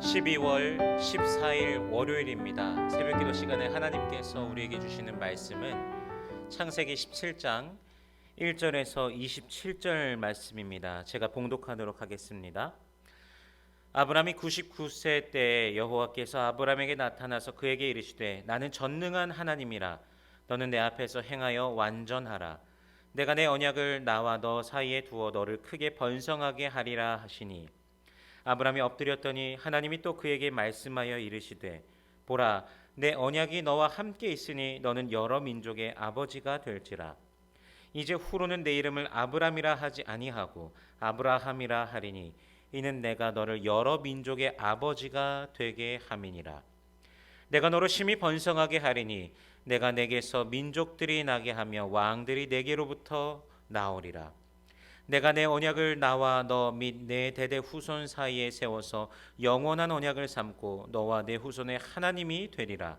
12월 14일 월요일입니다. 새벽기도 시간에 하나님께서 우리에게 주시는 말씀은 창세기 17장 1절에서 27절 말씀입니다. 제가 봉독하도록 하겠습니다. 아브람이 99세 때 여호와께서 아브람에게 나타나서 그에게 이르시되 나는 전능한 하나님이라. 너는 내 앞에서 행하여 완전하라. 내가 내 언약을 나와 너 사이에 두어 너를 크게 번성하게 하리라 하시니, 아브람이 엎드렸더니 하나님이 또 그에게 말씀하여 이르시되 보라, 내 언약이 너와 함께 있으니 너는 여러 민족의 아버지가 될지라. 이제 후로는 내 이름을 아브람이라 하지 아니하고 아브라함이라 하리니 이는 내가 너를 여러 민족의 아버지가 되게 함이니라. 내가 너를 심히 번성하게 하리니 내가 내게서 민족들이 나게 하며 왕들이 내게로부터 나오리라. 내가 내 언약을 나와 너 및 내 대대 후손 사이에 세워서 영원한 언약을 삼고 너와 내 후손의 하나님이 되리라.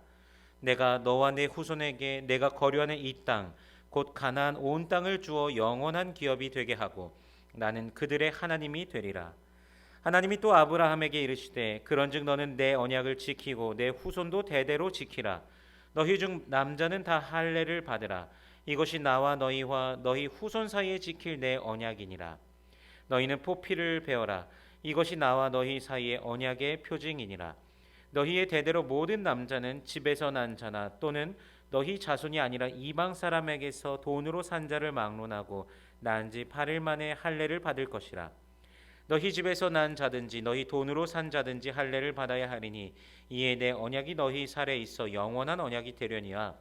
내가 너와 내 후손에게 내가 거류하는 이 땅 곧 가나안 온 땅을 주어 영원한 기업이 되게 하고 나는 그들의 하나님이 되리라. 하나님이 또 아브라함에게 이르시되 그런즉 너는 내 언약을 지키고 내 후손도 대대로 지키라. 너희 중 남자는 다 할례를 받으라. 이것이 나와 너희와 너희 후손 사이에 지킬 내 언약이니라. 너희는 포피를 베어라. 이것이 나와 너희 사이의 언약의 표징이니라. 너희의 대대로 모든 남자는 집에서 난 자나 또는 너희 자손이 아니라 이방 사람에게서 돈으로 산 자를 막론하고 난 지 8일 만에 할례를 받을 것이라. 너희 집에서 난 자든지 너희 돈으로 산 자든지 할례를 받아야 하리니 이에 내 언약이 너희 살에 있어 영원한 언약이 되려니와.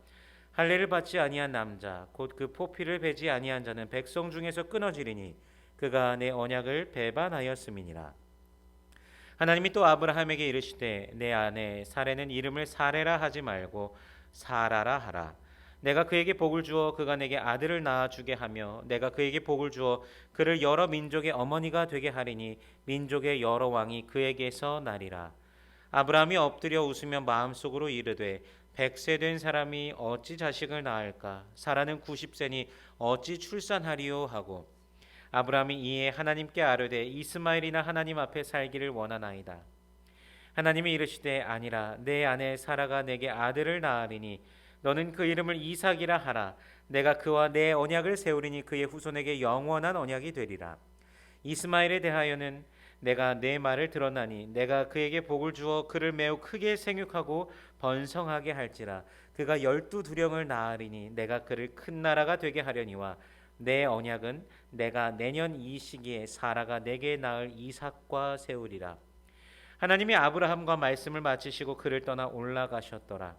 할례를 받지 아니한 남자 곧 그 포피를 베지 아니한 자는 백성 중에서 끊어지리니 그가 내 언약을 배반하였음이니라. 하나님이 또 아브라함에게 이르시되 내 아내 사레는 이름을 사레라 하지 말고 사라라 하라. 내가 그에게 복을 주어 그가 내게 아들을 낳아 주게 하며 내가 그에게 복을 주어 그를 여러 민족의 어머니가 되게 하리니 민족의 여러 왕이 그에게서 나리라. 아브라함이 엎드려 웃으며 마음속으로 이르되 100세 된 사람이 어찌 자식을 낳을까? 사라는 90세니 어찌 출산하리요 하고, 아브라함이 이에 하나님께 아뢰되 이스마엘이나 하나님 앞에 살기를 원하나이다. 하나님이 이르시되 아니라 내 아내 사라가 내게 아들을 낳으리니 너는 그 이름을 이삭이라 하라. 내가 그와 내 언약을 세우리니 그의 후손에게 영원한 언약이 되리라. 이스마엘에 대하여는 내가 내 말을 들었나니 내가 그에게 복을 주어 그를 매우 크게 생육하고 번성하게 할지라. 그가 12두령을 낳으리니 내가 그를 큰 나라가 되게 하려니와. 내 언약은 내가 내년 이 시기에 사라가 내게 낳을 이삭과 세우리라. 하나님이 아브라함과 말씀을 마치시고 그를 떠나 올라가셨더라.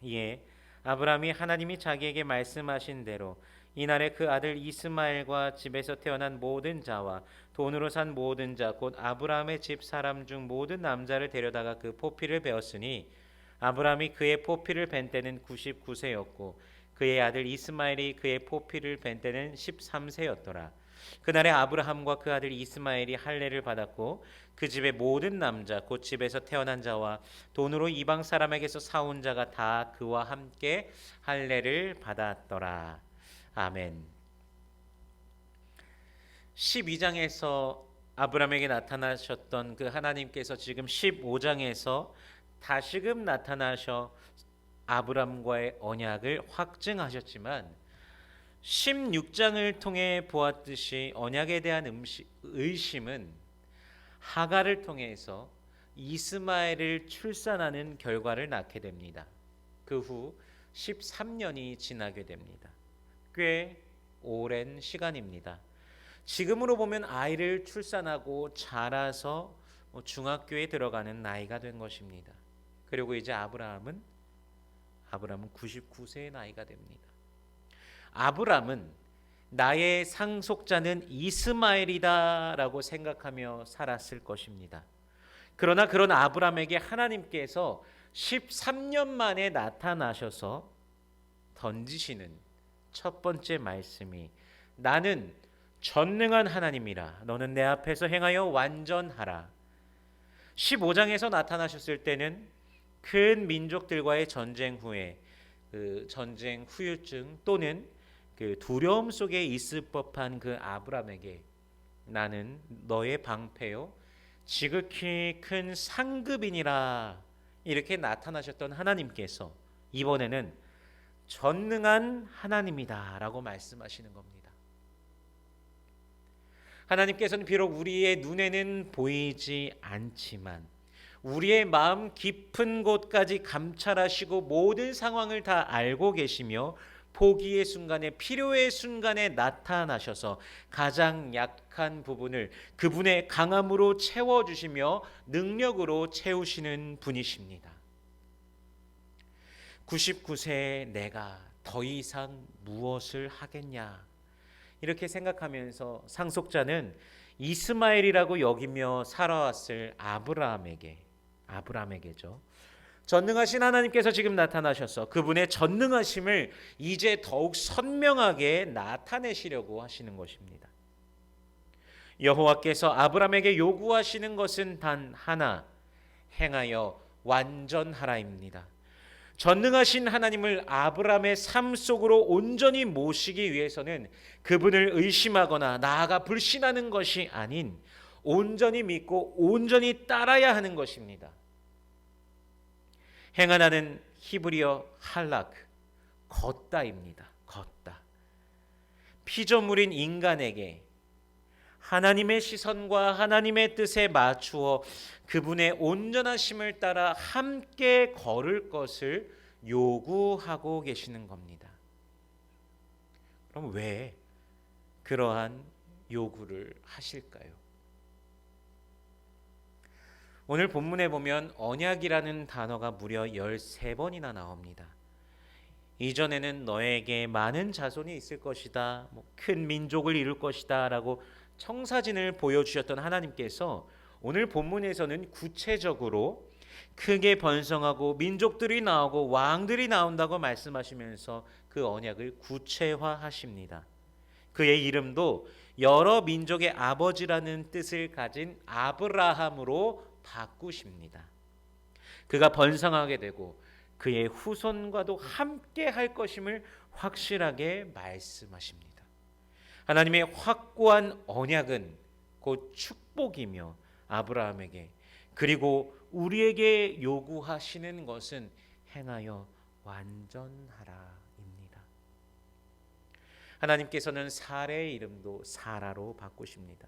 이에 아브라함이 하나님이 자기에게 말씀하신 대로 이날에 그 아들 이스마엘과 집에서 태어난 모든 자와 돈으로 산 모든 자 곧 아브라함의 집 사람 중 모든 남자를 데려다가 그 포피를 베었으니, 아브라함이 그의 포피를 벤 때는 99세였고 그의 아들 이스마엘이 그의 포피를 벤 때는 13세였더라. 그날에 아브라함과 그 아들 이스마엘이 할례를 받았고 그 집의 모든 남자 곧 집에서 태어난 자와 돈으로 이방 사람에게서 사온 자가 다 그와 함께 할례를 받았더라. 아멘. 12장에서 아브라함에게 나타나셨던 그 하나님께서 지금 15장에서 다시금 나타나셔 아브라함과의 언약을 확증하셨지만 16장을 통해 보았듯이 언약에 대한 의심은 하갈을 통해서 이스마엘을 출산하는 결과를 낳게 됩니다. 그 후 13년이 지나게 됩니다. 꽤 오랜 시간입니다. 지금으로 보면 아이를 출산하고 자라서 중학교에 들어가는 나이가 된 것입니다. 그리고 이제 아브라함은 99세의 나이가 됩니다. 아브라함은 나의 상속자는 이스마엘이다라고 생각하며 살았을 것입니다. 그러나 그런 아브라함에게 하나님께서 13년 만에 나타나셔서 던지시는 첫 번째 말씀이 나는 전능한 하나님이라. 너는 내 앞에서 행하여 완전하라. 15장에서 나타나셨을 때는 큰 민족들과의 전쟁 후에 그 전쟁 후유증 또는 그 두려움 속에 있을 법한 그 아브라함에게 나는 너의 방패요 지극히 큰 상급이니라 이렇게 나타나셨던 하나님께서 이번에는 전능한 하나님이다라고 말씀하시는 겁니다. 하나님께서는 비록 우리의 눈에는 보이지 않지만 우리의 마음 깊은 곳까지 감찰하시고 모든 상황을 다 알고 계시며 포기의 순간에 필요의 순간에 나타나셔서 가장 약한 부분을 그분의 강함으로 채워주시며 능력으로 채우시는 분이십니다. 99세의 내가 더 이상 무엇을 하겠냐 이렇게 생각하면서 상속자는 이스마엘이라고 여기며 살아왔을 아브라함에게죠. 전능하신 하나님께서 지금 나타나셔서 그분의 전능하심을 이제 더욱 선명하게 나타내시려고 하시는 것입니다. 여호와께서 아브라함에게 요구하시는 것은 단 하나, 행하여 완전하라입니다. 전능하신 하나님을 아브라함의 삶 속으로 온전히 모시기 위해서는 그분을 의심하거나 나아가 불신하는 것이 아닌 온전히 믿고 온전히 따라야 하는 것입니다. 행하나는 히브리어 할라크, 걷다입니다. 걷다. 피조물인 인간에게 하나님의 시선과 하나님의 뜻에 맞추어 그분의 온전하심을 따라 함께 걸을 것을 요구하고 계시는 겁니다. 그럼 왜 그러한 요구를 하실까요? 오늘 본문에 보면 언약이라는 단어가 무려 13번이나 나옵니다. 이전에는 너에게 많은 자손이 있을 것이다, 큰 민족을 이룰 것이다 라고 청사진을 보여주셨던 하나님께서 오늘 본문에서는 구체적으로 크게 번성하고 민족들이 나오고 왕들이 나온다고 말씀하시면서 그 언약을 구체화하십니다. 그의 이름도 여러 민족의 아버지라는 뜻을 가진 아브라함으로 바꾸십니다. 그가 번성하게 되고 그의 후손과도 함께 할 것임을 확실하게 말씀하십니다. 하나님의 확고한 언약은 곧 축복이며 아브라함에게 그리고 우리에게 요구하시는 것은 행하여 완전하라입니다. 하나님께서는 사라의 이름도 사라로 바꾸십니다.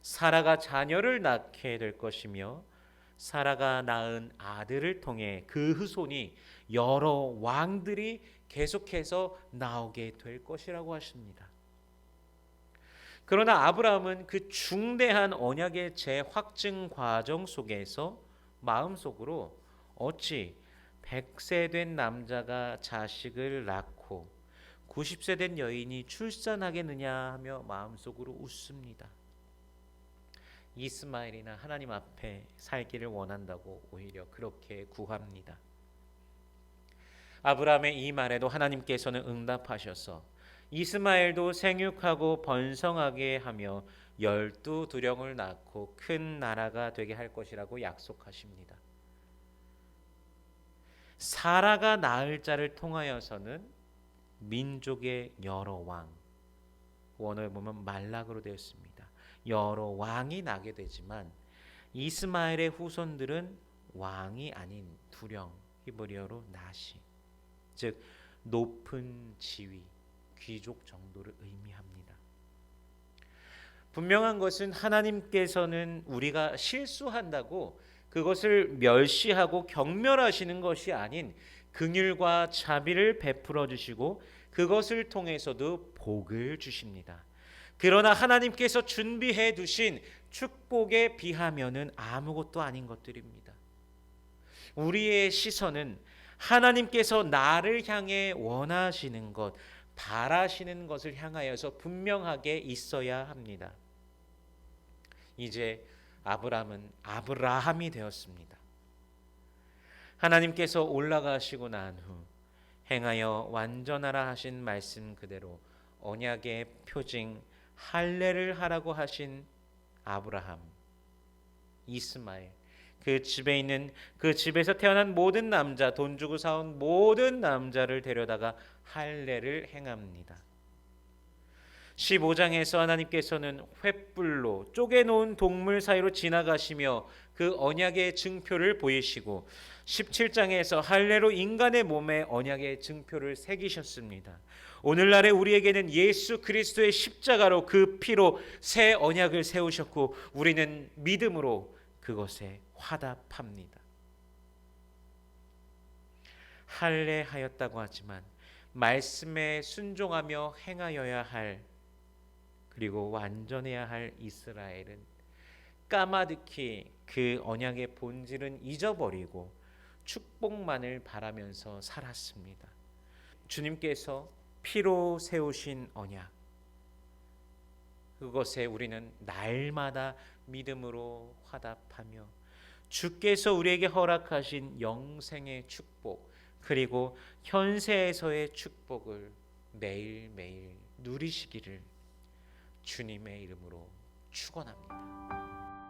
사라가 자녀를 낳게 될 것이며 사라가 낳은 아들을 통해 그 후손이 여러 왕들이 계속해서 나오게 될 것이라고 하십니다. 그러나 아브라함은 그 중대한 언약의 재확증 과정 속에서 마음속으로 어찌 100세 된 남자가 자식을 낳고 90세 된 여인이 출산하겠느냐 하며 마음속으로 웃습니다. 이스마엘이나 하나님 앞에 살기를 원한다고 오히려 그렇게 구합니다. 아브라함의 이 말에도 하나님께서는 응답하셔서 이스마엘도 생육하고 번성하게 하며 12두령을 낳고 큰 나라가 되게 할 것이라고 약속하십니다. 사라가 낳을 자를 통하여서는 민족의 여러 왕, 원어에 보면 말락으로 되어 있습니다. 여러 왕이 나게 되지만 이스마엘의 후손들은 왕이 아닌 두령, 히브리어로 나시, 즉 높은 지위, 귀족 정도를 의미합니다. 분명한 것은 하나님께서는 우리가 실수한다고 그것을 멸시하고 경멸하시는 것이 아닌 긍휼과 자비를 베풀어 주시고 그것을 통해서도 복을 주십니다. 그러나 하나님께서 준비해 두신 축복에 비하면은 아무것도 아닌 것들입니다. 우리의 시선은 하나님께서 나를 향해 원하시는 것, 바라시는 것을 향하여서 분명하게 있어야 합니다. 이제 아브라함은 아브라함이 되었습니다. 하나님께서 올라가시고 난 후 행하여 완전하라 하신 말씀 그대로 언약의 표징 할례를 하라고 하신 아브라함, 이스마엘, 그 집에 있는 그 집에서 태어난 모든 남자, 돈 주고 사온 모든 남자를 데려다가 할례를 행합니다. 15장에서 하나님께서는 횃불로 쪼개놓은 동물 사이로 지나가시며 그 언약의 증표를 보이시고 17장에서 할례로 인간의 몸에 언약의 증표를 새기셨습니다. 오늘날에 우리에게는 예수 그리스도의 십자가로 그 피로 새 언약을 세우셨고 우리는 믿음으로 그것에 화답합니다. 할례하였다고 하지만 말씀에 순종하며 행하여야 할 그리고 완전해야 할 이스라엘은 까마득히 그 언약의 본질은 잊어버리고 축복만을 바라면서 살았습니다. 주님께서 피로 세우신 언약, 그것에 우리는 날마다 믿음으로 화답하며 주께서 우리에게 허락하신 영생의 축복 그리고 현세에서의 축복을 매일매일 누리시기를 주님의 이름으로 축원합니다.